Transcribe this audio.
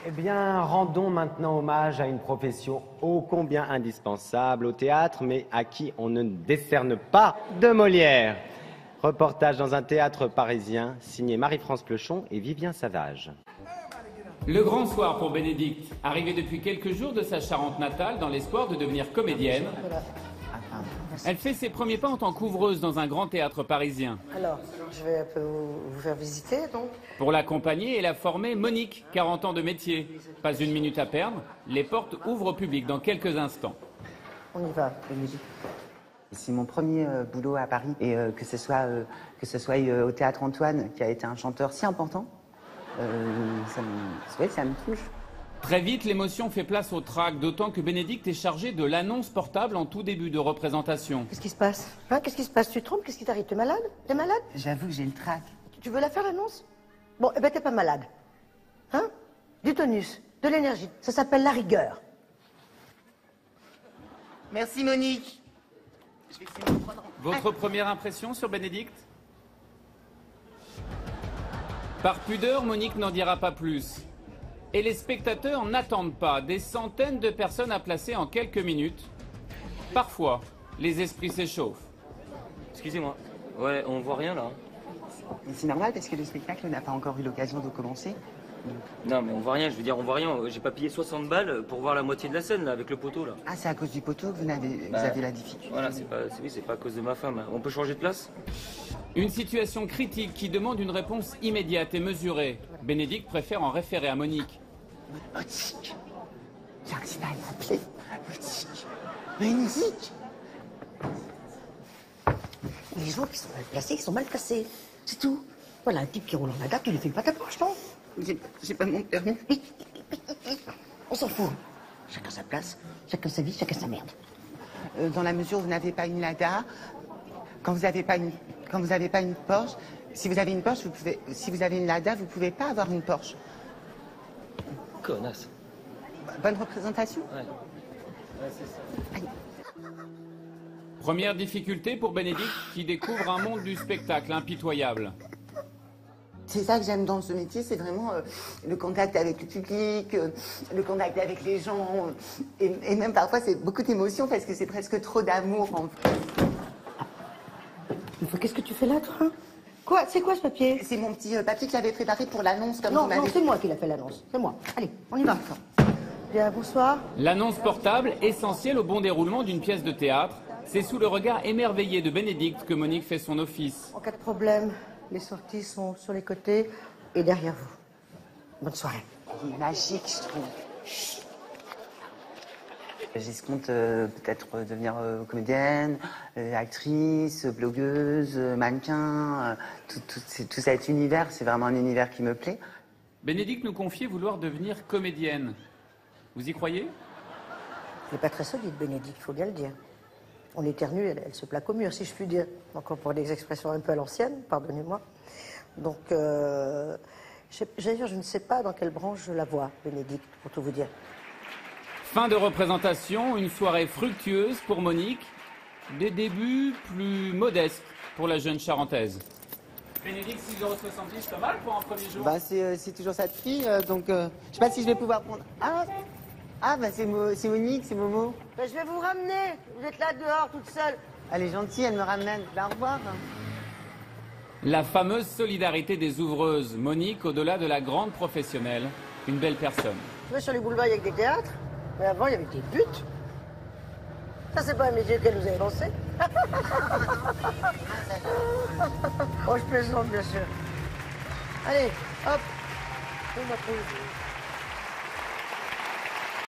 Eh bien, rendons maintenant hommage à une profession ô combien indispensable au théâtre, mais à qui on ne décerne pas de Molière. Reportage dans un théâtre parisien, signé Marie-France Pleuchon et Vivien Savage. Le grand soir pour Bénédicte, arrivée depuis quelques jours de sa Charente natale dans l'espoir de devenir comédienne. Elle fait ses premiers pas en tant qu'ouvreuse dans un grand théâtre parisien. Alors, je vais un peu vous faire visiter, donc. Pour l'accompagner et la former, Monique, 40 ans de métier. Pas une minute à perdre, les portes ouvrent au public dans quelques instants. On y va, Bénédicte. C'est mon premier boulot à Paris, et que ce soit au Théâtre Antoine, qui a été un chanteur si important, ça me touche. Très vite, l'émotion fait place au trac, d'autant que Bénédicte est chargée de l'annonce portable en tout début de représentation. Qu'est-ce qui se passe? Qu'est-ce qui se passe? Tu te trompes? Qu'est-ce qui t'arrive? T'es malade? T'es malade? J'avoue que j'ai le trac. Tu veux la faire, l'annonce? Bon, eh ben t'es pas malade. Hein? Du tonus, de l'énergie. Ça s'appelle la rigueur. Merci Monique. Je vais essayer de me prendre en... Votre première impression sur Bénédicte? Par pudeur, Monique n'en dira pas plus. Et les spectateurs n'attendent pas des centaines de personnes à placer en quelques minutes. Parfois, les esprits s'échauffent. Excusez-moi, ouais, on voit rien là. C'est normal parce que le spectacle n'a pas encore eu l'occasion de commencer. Non mais on voit rien, je veux dire on voit rien. J'ai pas payé 60 balles pour voir la moitié de la scène là, avec le poteau là. Ah, c'est à cause du poteau que vous avez la difficulté. Voilà, c'est pas à cause de ma femme. On peut changer de place? Une situation critique qui demande une réponse immédiate et mesurée. Bénédicte préfère en référer à Monique. Monique, j'arrive pas à m'appeler. Monique. Les gens qui sont mal placés, ils sont mal placés. C'est tout. Voilà, un type qui roule en Ada, tu lui fais pas ta poche, non? J'ai pas mon permis. On s'en fout. Chacun sa place, chacun sa vie, chacun sa merde. Dans la mesure où vous n'avez pas une Lada, quand vous n'avez pas une Porsche, si vous avez une Porsche, si vous avez une Lada, vous pouvez pas avoir une Porsche. Connasse. Bonne représentation? Ouais. Ouais, c'est ça. Allez. Première difficulté pour Bénédicte qui découvre un monde du spectacle impitoyable. C'est ça que j'aime dans ce métier, c'est vraiment le contact avec le public, le contact avec les gens, et même parfois c'est beaucoup d'émotions parce que c'est presque trop d'amour en fait. Qu'est-ce que tu fais là, toi? Quoi? C'est quoi ce papier? C'est mon petit papier que j'avais préparé pour l'annonce comme Non, vous m'avez non, c'est moi qui l'a fait l'annonce. C'est moi. Allez, on y va. Bien, bonsoir. L'annonce portable, essentielle au bon déroulement d'une pièce de théâtre, c'est sous le regard émerveillé de Bénédicte que Monique fait son office. En cas de problème, les sorties sont sur les côtés et derrière vous. Bonne soirée. Il est magique, je trouve. J'escompte peut-être devenir comédienne, actrice, blogueuse, mannequin. Tout cet univers, c'est vraiment un univers qui me plaît. Bénédicte nous confiait vouloir devenir comédienne. Vous y croyez? Elle n'est pas très solide, Bénédicte, il faut bien le dire. On éternue, elle se plaque au mur, si je puis dire. Encore pour des expressions un peu à l'ancienne, pardonnez-moi. Donc, d'ailleurs, je ne sais pas dans quelle branche je la vois, Bénédicte, pour tout vous dire. Fin de représentation, une soirée fructueuse pour Monique, des débuts plus modestes pour la jeune charentaise. Bénédicte, 6,70 €, c'est pas mal pour un premier jour? Bah, c'est toujours ça de prix, donc je sais pas si je vais pouvoir prendre... Ah bah c'est Monique, c'est Momo. Ben, je vais vous ramener. Vous êtes là dehors, toute seule. Elle est gentille, elle me ramène. Bah, au revoir. La fameuse solidarité des ouvreuses. Monique, au-delà de la grande professionnelle, une belle personne. Je vais sur les boulevards avec des théâtres, mais avant, il y avait des putes. Ça, c'est pas un métier qu'elle nous a lancé. Oh, je plaisante, bien sûr. Allez, hop. On va trouver.